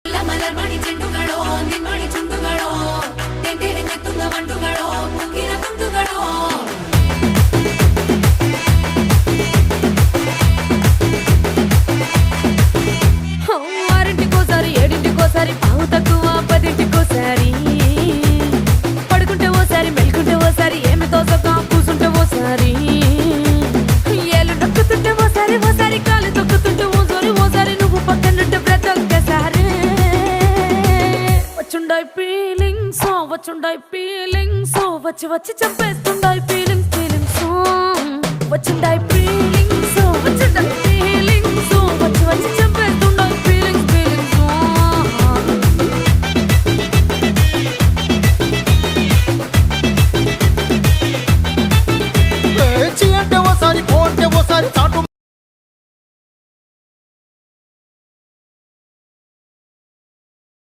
ಮಲರ್ಮಣಿ ಚೆಂಡುಗಳೋ ನಿಮ್ಮಣಿ ಚುಂಡುಗಳೋ ತೆಂಟೆರೆ ನೆತ್ತುಂಗ ಮಂಡುಗಳೋ ಮುಗಿನ ತುಂಡುಗಳೋ ఆరింటికోసారి ఏడింటికోసారి పావు తక్కువ పదింటికోసారి పడుకుంటే ఓసారి మెలుకుంటే ఓసారి ఏమి తోసక కూసుంటే ఓసారి ఏళ్ళు నొక్కుతుంటే ఓసారి ఓసారి కాలు తొక్కుతుంటే ఓసారి నువ్వు పక్కనుంటే బ్రతొక్కసారి వచ్చుండాయి ఫీలింగ్స్ వచ్చి వచ్చి చంపేస్తుండాయి ఫీలింగ్స్ వచ్చిండాయి ఫీలింగ్స్ వచ్చిండాయి